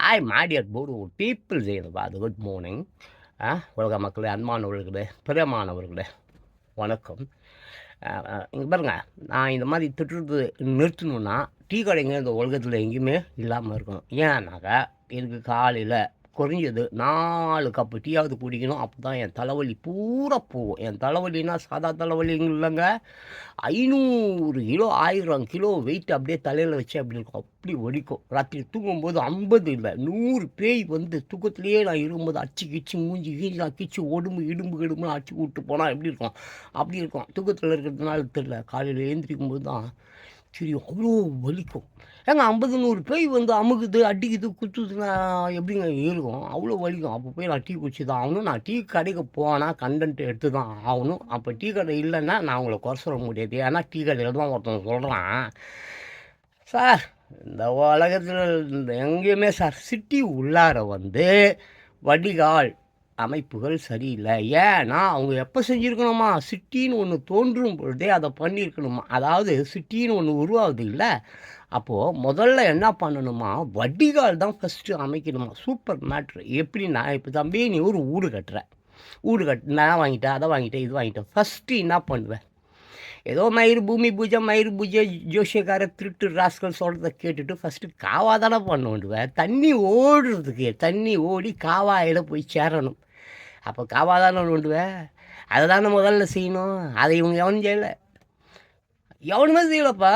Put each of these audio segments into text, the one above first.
Hi மாடியர் போடு people செய்யணும்பா அது good morning. உலக மக்களே, அன்பானவர்களே, பிரியமானவர்களே, வணக்கம். இங்கே பாருங்க, நான் இந்த மாதிரி திட்டுறது நிறுத்தணுன்னா டீ கடைங்க இந்த உலகத்தில் எங்கேயுமே இல்லாமல் இருக்கணும். ஏன்னாக்கா இதுக்கு காலையில் குறைஞ்சது 4 கப்பு டீயாவது குடிக்கணும். அப்போ தான் என் தலைவலி பூரா போகும். என் தலைவலின்னா சாதா தலைவலி இல்லைங்க, 500 கிலோ 1000 கிலோ வெயிட் அப்படியே தலையில் வச்சு அப்படி இருக்கும். அப்படி வலிக்கும். ராத்திரி தூங்கும்போது 50 இல்லை 100 பேய் வந்து தூக்கத்திலேயே நான் இருக்கும்போது அச்சு கிச்சு மூஞ்சி கீழா கிச்சு உடம்பு இடும்பு கிடும்புன்னு அடிச்சு விட்டு போனால் எப்படி இருக்கும், அப்படி இருக்கும். தூக்கத்தில் இருக்கிறதுனால தெரியல, காலையில் எழுந்திரிக்கும் போது தான் தெரியும், அவ்வளோ வலிக்கும். ஏங்க 50 100 பேய் வந்து அமுகுது அடிக்குது குத்துதுன்னா எப்படிங்க இருக்கும், அவ்வளோ வலிக்கும். அப்போ போய் நான் டீ குடிச்சு தான் ஆகணும். நான் டீ கடைக்கு போனால் கண்டென்ட் எடுத்து தான் ஆகணும். அப்போ டீ கடை இல்லைன்னா நான் அவங்கள குறை சொல்ல முடியாது. ஏன்னா டீ கடையில் தான் ஒருத்தன் சொல்கிறான், சார் இந்த உலகத்தில் இந்த எங்கேயுமே சார் சிட்டி உள்ளார வந்து வடிகால் அமைப்புகள் சரியில்லை. ஏன்னா அவங்க எப்போ செஞ்சுருக்கணுமா, சிட்டின்னு ஒன்று தோன்றும் பொழுதே அதை பண்ணியிருக்கணுமா. அதாவது சிட்டின்னு ஒன்று உருவாகுது இல்லை, அப்போது முதல்ல என்ன பண்ணணுமா, வடிகால் தான் ஃபஸ்ட்டு அமைக்கணுமா. Super matter. எப்படின்னா, இப்போ தம்பி நீ ஒரு வீடு கட்டுற, வீடு நான் வாங்கிட்டேன், அதை வாங்கிட்டேன், இது வாங்கிட்டேன். ஃபஸ்ட்டு என்ன பண்ணுவேன், ஏதோ பூமி பூஜை ஜோஷியக்கார திருட்டு ராஸ்கல் சொல்கிறத கேட்டுட்டு ஃபஸ்ட்டு காவா தானே பண்ணுவேன். தண்ணி ஓடுறதுக்கு தண்ணி ஓடி காவாயில் போய் சேரணும். அப்போ காவா தானே நோண்டுவேன். அதை தானே முதல்ல செய்யணும். அதை இவங்க எவனும் செய்யலை, எவனுமே செய்யலப்பா.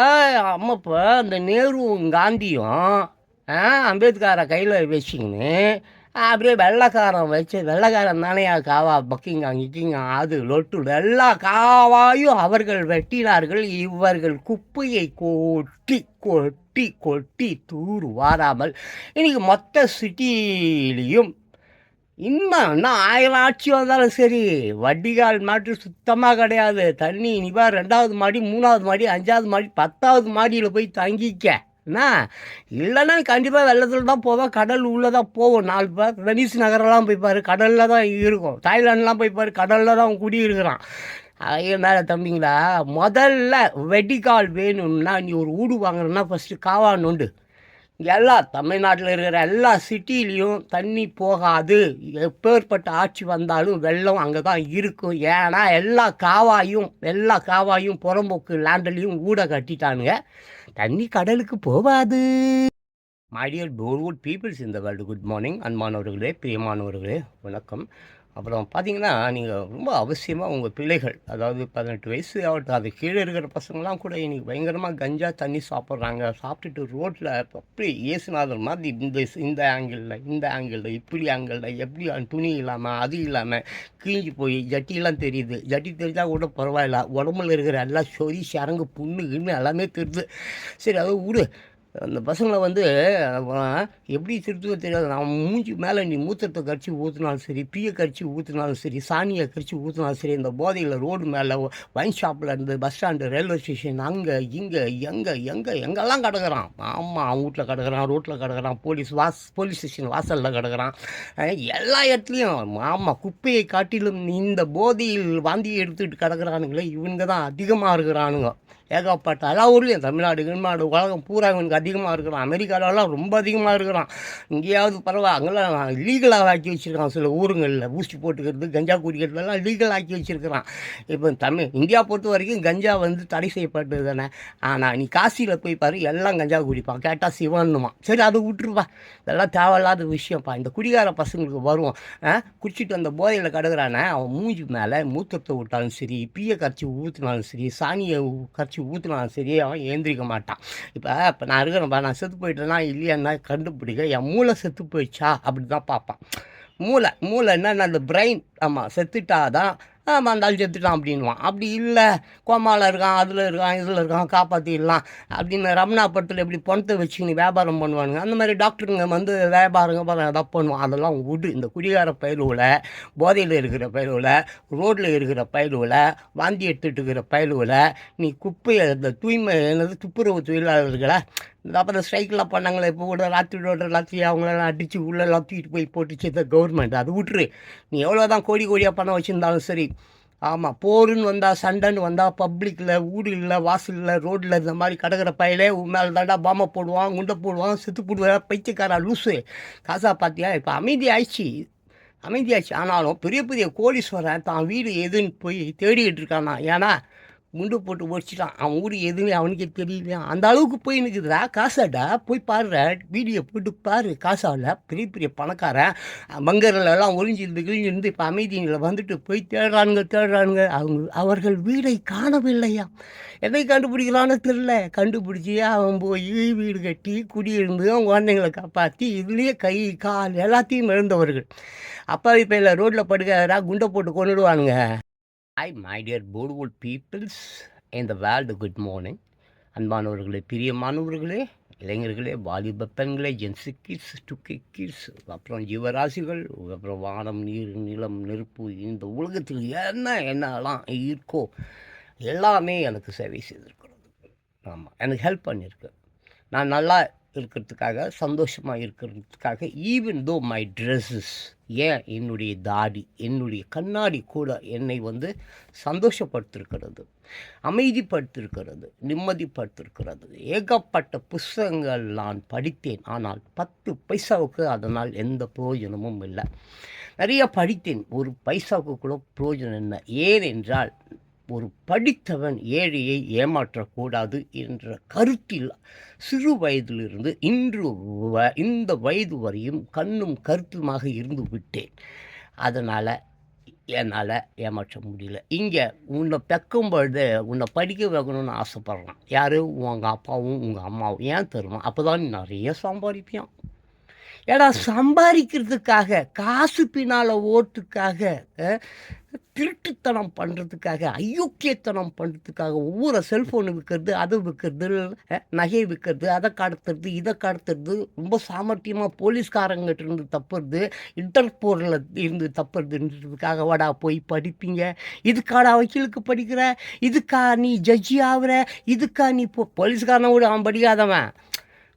அம்மாப்பா அந்த நேருவும் காந்தியும் அம்பேத்கரை கையில் வச்சுக்கின்னு அப்படியே வெள்ளைக்காரன் தானே காவா பக்கிங்காம் கிக்கிங்காம் அது லொட்டு எல்லா காவாயும் அவர்கள் வெட்டினார்கள். இவர்கள் குப்பையை கொட்டி கொட்டி கொட்டி தூர் வாராமல் இன்றைக்கி மொத்த சிட்டியிலையும் இன்னும் 1000 ஆட்சி வந்தாலும் சரி வடிகால் மாற்று சுத்தமாக கிடையாது. தண்ணி இனிப்பா 2வது மாடி 3வது மாடி 5வது மாடி 10வது மாடியில் போய் தங்கிக்க என்ன, இல்லைன்னா கண்டிப்பாக வெள்ளத்தில் தான் போவேன். கடல் உள்ளே தான் போவோம். 4 பேர் வெனிஸ் நகரெல்லாம் போய்ப்பார், கடலில் தான் இருக்கும். தாய்லாண்டெலாம் போய்ப்பார், கடலில் தான் அவன் குடியிருக்கிறான். அதனால தம்பிங்களா, முதல்ல வெடிகால் வேணும்னா நீ ஒரு வீடு வாங்குறன்னா ஃபஸ்ட்டு காவா நோண்டு. எல்லா தமிழ்நாட்டில் இருக்கிற எல்லா சிட்டிலையும் தண்ணி போகாது. எப்பேற்பட்ட ஆட்சி வந்தாலும் வெள்ளம் அங்கே தான் இருக்கும். ஏன்னா எல்லா காவாயும் புறம்போக்கு லேண்ட்லேயும் ஊட கட்டிட்டானுங்க. தண்ணி கடலுக்கு போகாது. My dear forward peoples in the world, good morning. அன்பானவர்களே, பிரியமானவர்களே, வணக்கம். அப்புறம் பார்த்தீங்கன்னா, நீங்கள் ரொம்ப அவசியமாக உங்கள் பிள்ளைகள், அதாவது 18 வயசு ஆகட்டும், அது கீழே இருக்கிற பசங்களாம் கூட இன்றைக்கி பயங்கரமாக கஞ்சா தண்ணி சாப்பிட்றாங்க. சாப்பிட்டுட்டு ரோட்டில் அப்படி ஏசுநாதர் மாதிரி இந்த ஆங்கிளில் இப்படி ஆங்கிளில் எப்படி துணி இல்லாமல் அது இல்லாமல் கிழிஞ்சு போய் ஜட்டியெல்லாம் தெரியுது. ஜட்டி தெரிஞ்சால் கூட பரவாயில்ல, உடம்புல இருக்கிற எல்லாம் சொறி சரங்கு புண்ணுன்னு எல்லாமே தெரியுது. சரி, அதை விடு. அந்த பசங்களை வந்து எப்படி திருத்துவோ தெரியாது. நான் மூஞ்சி மேலே நீ மூத்திரத்தை கடிச்சு ஊற்றினாலும் சரி, பீயை கடிச்சு ஊற்றினாலும் சரி, சாணியை கடிச்சு ஊற்றினாலும் சரி, இந்த போதையில் ரோடு மேலே வைன் ஷாப்பில் இருந்து பஸ் ஸ்டாண்டு ரயில்வே ஸ்டேஷன் அங்கே இங்கே எங்கெல்லாம் கிடக்குறான். ஆமாம், அவன் வீட்டில் கிடக்குறான், ரோட்டில் கிடக்குறான், போலீஸ் ஸ்டேஷன் வாசலில் கிடக்குறான், எல்லா இடத்துலையும். ஆமாம், குப்பையை காட்டிலும் இந்த போதையில் வாந்தி எடுத்துகிட்டு கிடக்குறானுங்களே, இவங்க தான் அதிகமாக இருக்கிறானுங்க. ஏகப்பட்ட எல்லா ஊர்லேயும், தமிழ்நாடு கிழ்நாடு உலகம் பூரா இவனுக்கு அதிகமாக இருக்கிறான். அமெரிக்காவிலலாம் ரொம்ப அதிகமாக இருக்கிறான். இங்கேயாவது பரவாயில்ல, அங்கெல்லாம் லீகலாக ஆக்கி வச்சுருக்கான். சில ஊருங்களில் ஊசி போட்டுக்கிறது, கஞ்சா குடிக்கிறதுலாம் லீகல் ஆக்கி வச்சுருக்கிறான். இப்போ இந்தியா பொறுத்த வரைக்கும் கஞ்சா வந்து தடை செய்யப்பட்டது தானே. ஆனால் நீ காசியில் போய் பாரு, எல்லாம் கஞ்சா குடிப்பான். கேட்டால் சிவன்னுமா. சரி, அதை விட்டுருப்பா, இதெல்லாம் தேவையில்லாத விஷயம்ப்பா. இந்த குடிகார பசங்களுக்கு வருவோம். குடிச்சிட்டு அந்த போதையில் கிடக்குறானே, அவன் மூஞ்சி மேலே மூத்திரத்தை விட்டாலும் சரி, பீயை கரைச்சி ஊற்றினாலும் சரி, சாணியை கரைச்சி ஊற்றினாலும் சரி, அவன் ஏந்திரிக்க மாட்டான். இப்போ நான் இருக்கிறேன்ப்பா, நான் செத்து போயிட்டேன்னா இல்லையான்னா கண்டுபிடிக்க, என் மூளை செத்து போயிடுச்சா அப்படி தான் பார்ப்பான். மூளை என்னென்ன அந்த பிரெயின், ஆமாம், செத்துட்டாதான் ஆமாம் அந்த ஆள் செத்துட்டான் அப்படின்வான். அப்படி இல்லை, கோமாவில் இருக்கான், அதில் இருக்கான், இதில் இருக்கான், காப்பாற்றிடலாம் அப்படின்னு ரமணா படத்தில் எப்படி பணத்தை வச்சுக்கின்னு வியாபாரம் பண்ணுவானுங்க, அந்த மாதிரி டாக்டருங்க வந்து வியாபாரங்க எதாவது பண்ணுவான். அதெல்லாம் விடு. இந்த குடிகார பயிலுவில், போதையில் இருக்கிற பயிலுவில், ரோட்டில் இருக்கிற பயிலுவில், வாந்தி எடுத்துகிட்டு இருக்கிற பயிலுவில், நீ குப்பையை இந்த தூய்மை என்னது துப்புரவு தொழிலாளர்களை அப்புறம் ஸ்ட்ரைக்கெலாம் பண்ணாங்களே, இப்போ கூட ராத்திரி அவங்களெல்லாம் அடித்து உள்ளெல்லாம் தூக்கிட்டு போய் போட்டுச்சு இந்த கவர்மெண்ட். அது விட்டுரு. நீ எவ்வளோ தான் கோடியாக பணம் வச்சுருந்தாலும் சரி, ஆமாம், போருன்னு வந்தால், சண்டைன்னு வந்தால், பப்ளிக்கில், ஊரில், வாசலில், ரோட்டில் இந்த மாதிரி கடற்கரை பையிலே உண்மையில தாண்டா பாம்பை போடுவான், குண்டை போடுவான், செத்து போடுவேன், பைத்தியக்காரா லூசு. காசா பார்த்தியா? இப்போ அமைதி ஆயிடுச்சு. ஆனாலும் பெரிய பெரிய கோடீஸ்வரன் தான் வீடு எதுன்னு போய் தேடிக்கிட்டு இருக்கானா. ஏன்னா குண்டு போட்டு ஒடிச்சிட்டான். அவன் ஊர் எதுன்னு அவனுக்கே தெரியலையா. அந்த அளவுக்கு போய் நிற்குதுடா. காசாடா போய் பாருற, வீடியோ போட்டு பாரு. காசாவில் பெரிய பெரிய பணக்காரன் பங்கரில் எல்லாம் ஒளிஞ்சிருந்து இப்போ அமைதியில் வந்துட்டு போய் தேடுறானுங்க. அவர்கள் வீடை காணவில்லையா. எதை கண்டுபிடிக்கிறான்னு தெரில. கண்டுபிடிச்சி அவன் போய் வீடு கட்டி குடியிருந்து அவங்க குழந்தைங்களை காப்பாற்றி இதுலேயே கை கால் எல்லாத்தையும் இழந்தவர்கள். அப்பா இப்போ இல்லை ரோட்டில் படுக்காதடா, குண்டை போட்டு கொண்டுடுவானுங்க. ஹாய் மை டியர் போர்ட்வுட் பீப்புள்ஸ் இந்த வேர்ல்டு, குட் மார்னிங். அன்பானவர்களே, பிரியமானவர்களே, இளைஞர்களே, வாலிப பெண்களே, ஜென்ஸு கிட்ஸ், டுக்கி கிட்ஸ், அப்புறம் ஜீவராசிகள், அப்புறம் வானம், நீர், நிலம், நெருப்பு, இந்த உலகத்தில் என்னெல்லாம் இருக்கோ எல்லாமே எனக்கு சேவை செய்திருக்கிறது. ஆமாம், எனக்கு ஹெல்ப் பண்ணியிருக்கு. நான் நல்லா இருக்கிறதுக்காக, சந்தோஷமாக இருக்கிறதுக்காக, ஈவன் தோ மை ட்ரெஸ்ஸஸ், ஏன் என்னுடைய தாடி, என்னுடைய கண்ணாடி கூட என்னை சந்தோஷப்படுத்திருக்கிறது, அமைதிப்படுத்திருக்கிறது, நிம்மதிப்படுத்திருக்கிறது. ஏகப்பட்ட புஸ்தகங்கள் நான் படித்தேன். ஆனால் 10 பைசாவுக்கு அதனால் எந்த பிரயோஜனமும் இல்லை. நிறைய படித்தேன், ஒரு பைசாவுக்கு கூட பிரயோஜனம் இல்லை. ஏனென்றால் ஒரு படித்தவன் ஏழையை ஏமாற்றக்கூடாது என்ற கருத்தில் சிறு வயதிலிருந்து இந்த வயது வரையும் கண்ணும் கருத்துமாக இருந்து விட்டேன். அதனால் என்னால் ஏமாற்ற முடியல. இங்கே உன்னை பெக்கும் பொழுது உன்னை படிக்க வைக்கணும்னு ஆசைப்பட்றான். யார்? உங்கள் அப்பாவும் உங்கள் அம்மாவும். ஏன் தருவான்? அப்போ தான் நிறைய சம்பாதிப்பியான். ஏடா, சம்பாதிக்கிறதுக்காக, காசு பின்னால் ஓட்டுக்காக, திருட்டுத்தனம் பண்ணுறதுக்காக, அயோக்கியத்தனம் பண்ணுறதுக்காக ஒவ்வொரு செல்ஃபோனு விற்கிறது, அதை விற்கிறது, நகை விற்கிறது, அதை கடத்துறது, இதை கடத்துறது, ரொம்ப சாமர்த்தியமாக போலீஸ்காரங்கிட்ட இருந்து தப்புறது, இன்டர்போலில் இருந்து தப்புறதுன்றதுக்காக வாடா போய் படிப்பீங்க. இதுக்காடா வக்கீலுக்கு படிக்கிற, இதுக்கா நீ ஜட்ஜி ஆகிற, இதுக்கா நீ போலீஸ்காரனை விட அவன் படிக்காதவன்.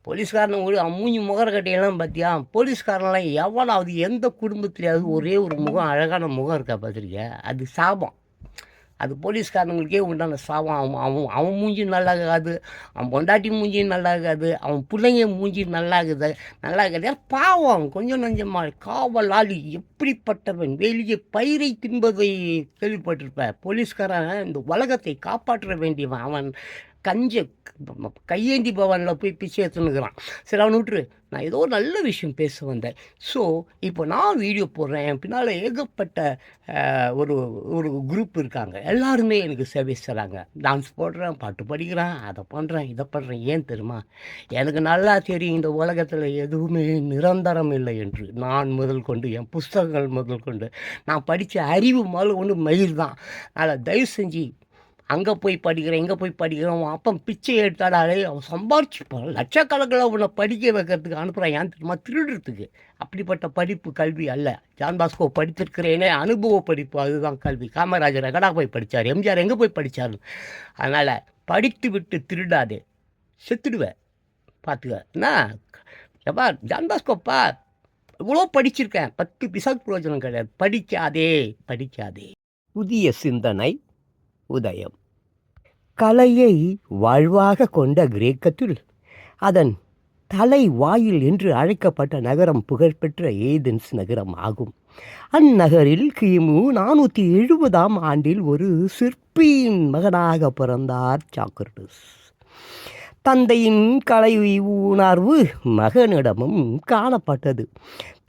போலீஸ்காரனை விட அவன் மூஞ்சி முகரக்கட்டையெல்லாம் பார்த்தியா? போலீஸ்காரன்லாம் எவனாவது எந்த குடும்பத்துலையாவது ஒரே ஒரு முகம், அழகான முகம் இருக்கா பார்த்துருக்கியா? அது சாபம். அது போலீஸ்காரங்களுக்கே உண்டான சாபம். அவன் மூஞ்சி நல்லாகாது, அவன் பொண்டாட்டி மூஞ்சி நல்லாகாது, அவன் பிள்ளைங்க மூஞ்சி நல்லாகாது. பாவம், கொஞ்சம் நஞ்சமாக காவலாளி எப்படிப்பட்டவன், வெளியே பயிரை தின்பதை கேள்விப்பட்டிருப்ப. போலீஸ்காரன் இந்த உலகத்தை காப்பாற்ற வேண்டியவன். அவன் கையேந்தி பவனில் போய் பிச்சை எடுத்துன்னுக்குறான். சரி, அவனை விட்டுரு. நான் ஏதோ நல்ல விஷயம் பேச வந்தேன். ஸோ இப்போ நான் வீடியோ போடுறேன். என் பின்னால் ஏகப்பட்ட ஒரு குரூப் இருக்காங்க. எல்லாருமே எனக்கு சேவை செய்கிறாங்க. டான்ஸ் போடுறேன், பாட்டு படிக்கிறேன், அதை பண்ணுறேன், இதை பண்ணுறேன். ஏன் தெரியுமா? எனக்கு நல்லா தெரியும் இந்த உலகத்தில் எதுவுமே நிரந்தரம் இல்லை என்று. நான் முதல் கொண்டு, என் புஸ்தகங்கள் முதல் கொண்டு, நான் படித்த அறிவு முதல் கொண்டு மயில் தான். அதனால் தயவு செஞ்சு அங்கே போய் படிக்கிறேன், இங்கே போய் படிக்கிறேன், அவன் அப்பன் பிச்சை எடுத்தாடாலே, அவன் சம்பாரிச்சுப்பான். லட்சக்கணக்கில் அவனை படிக்க வைக்கிறதுக்கு அனுப்புகிறான். ஏன் தெரியுமா? திருடுறதுக்கு. அப்படிப்பட்ட படிப்பு கல்வி அல்ல. ஜான் பாஸ்கோ படித்திருக்கிறேனே அனுபவ படிப்பு, அதுதான் கல்வி. காமராஜர் எங்கடா போய் படித்தார்? எம்ஜிஆர் எங்கே போய் படித்தார்? அதனால் படித்து விட்டு திருடாதே, செத்துடுவேன். பார்த்துக்க. என்ன எப்பா ஜான் பாஸ்கோப்பா, இவ்வளோ படிச்சிருக்கேன், 10 பைசாவுக்கு பிரயோஜனம் கிடையாது. படிக்காதே. புதிய சிந்தனை உதயம். கலையை வாழ்வாக கொண்ட கிரேக்கத்தில் அதன் தலை வாயில் என்று அழைக்கப்பட்ட நகரம் புகழ்பெற்ற ஏதென்ஸ் நகரம் ஆகும். அந்நகரில் கிமு 470ஆம் ஆண்டில் ஒரு சிற்பியின் மகனாக பிறந்தார் சாக்ரட்டிஸ். தந்தையின் கலை உணர்வு மகனிடமும் காணப்பட்டது.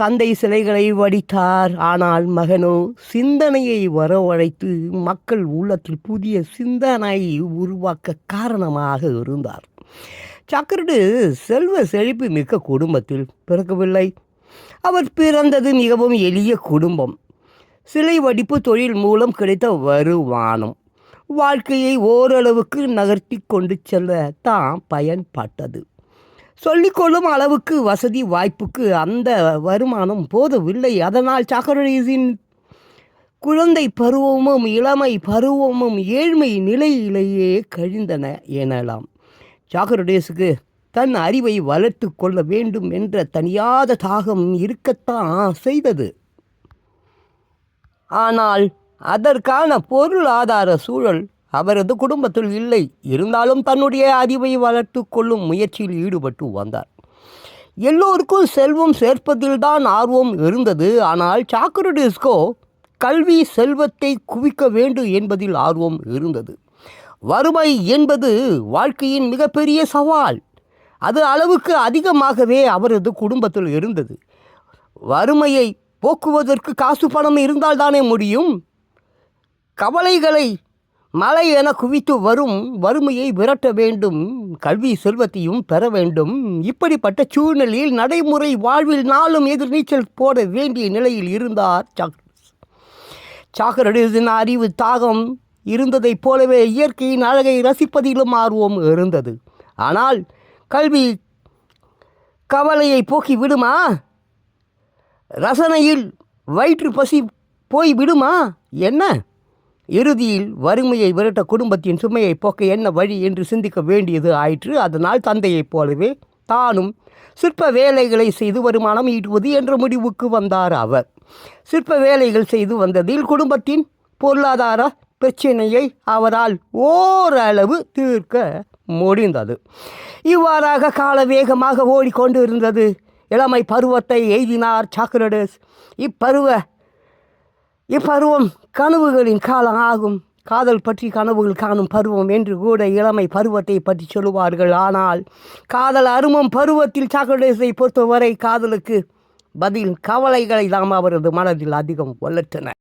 தந்தை சிலைகளை வடித்தார். ஆனால் மகனோ சிந்தனையை வரவழைத்து மக்கள் உள்ளத்தில் புதிய சிந்தனை உருவாக்க காரணமாக இருந்தார். சாக்ரட்டிஸ் செல்வ செழிப்பு மிக்க குடும்பத்தில் பிறக்கவில்லை. அவர் பிறந்தது மிகவும் எளிய குடும்பம். சிலை வடிப்பு தொழில் மூலம் கிடைத்த வருமானம் வாழ்க்கையை ஓரளவுக்கு நகர்த்தி கொண்டு செல்ல தான் பயன்பட்டது. சொல்லிக்கொள்ளும் அளவுக்கு வசதி வாய்ப்புக்கு அந்த வருமானம் போதவில்லை. அதனால் சாக்ரட்டிஸின் குழந்தை பருவமும் இளமை பருவமும் ஏழ்மை நிலையிலேயே கழிந்தன எனலாம். சாக்ரட்டிஸுக்கு தன் அறிவை வளர்த்து கொள்ள வேண்டும் என்ற தனியாத தாகம் இருக்கத்தான் செய்தது. ஆனால் அதற்கான பொருளாதார சூழல் அவரது குடும்பத்தில் இல்லை. இருந்தாலும் தன்னுடைய அறிவை வளர்த்து கொள்ளும் முயற்சியில் ஈடுபட்டு வந்தார். எல்லோருக்கும் செல்வம் சேர்ப்பதில்தான் ஆர்வம் இருந்தது. ஆனால் சாக்ரடீஸ்கோ கல்வி செல்வத்தை குவிக்க வேண்டும் என்பதில் ஆர்வம் இருந்தது. வறுமை என்பது வாழ்க்கையின் மிகப்பெரிய சவால். அது அளவுக்கு அதிகமாகவே அவரது குடும்பத்தில் இருந்தது. வறுமையை போக்குவதற்கு காசு பணம் இருந்தால்தானே முடியும். கவலைகளை மலை என குவித்து வரும் வறுமையை விரட்ட வேண்டும், கல்வி செல்வத்தையும் பெற வேண்டும். இப்படிப்பட்ட சூழ்நிலையில் நடைமுறை வாழ்வில் நாளும் எதிர்நீச்சல் போட வேண்டிய நிலையில் இருந்தார் சாக்ரடீஸின் அறிவு தாகம் இருந்ததைப் போலவே இயற்கையின் அழகை ரசிப்பதிலும் ஆர்வம் இருந்தது. ஆனால் கல்வி கவலையை போக்கி விடுமா? ரசனையில் வயிற்று பசி போய் விடுமா? என்ன? இறுதியில் வறுமையை விரட்ட குடும்பத்தின் சுமையை போக்க என்ன வழி என்று சிந்திக்க வேண்டியது ஆயிற்று. அதனால் தந்தையைப் போலவே தானும் சிற்ப வேலைகளை செய்து வருமானம் ஈட்டுவது என்ற முடிவுக்கு வந்தார் அவர். சிற்ப வேலைகள் செய்து வந்ததில் குடும்பத்தின் பொருளாதார பிரச்சனையை அவரால் ஓரளவு தீர்க்க முடிந்தது. இவ்வாறாக கால வேகமாக ஓடிக்கொண்டு இருந்தது. இளமை பருவத்தை எய்தினார் சாக்ரடீஸ். இப்பருவம் கனவுகளின் காலம் ஆகும். காதல் பற்றி கனவுகள் காணும் பருவம் என்று கூட இளமை பருவத்தை பற்றி சொல்லுவார்கள். ஆனால் காதல் அருமம் பருவத்தில் சாக்ரடீஸை பொறுத்தவரை காதலுக்கு பதில் கவலைகளை தாம் அவரது மனதில் அதிகம் வளர்த்தன.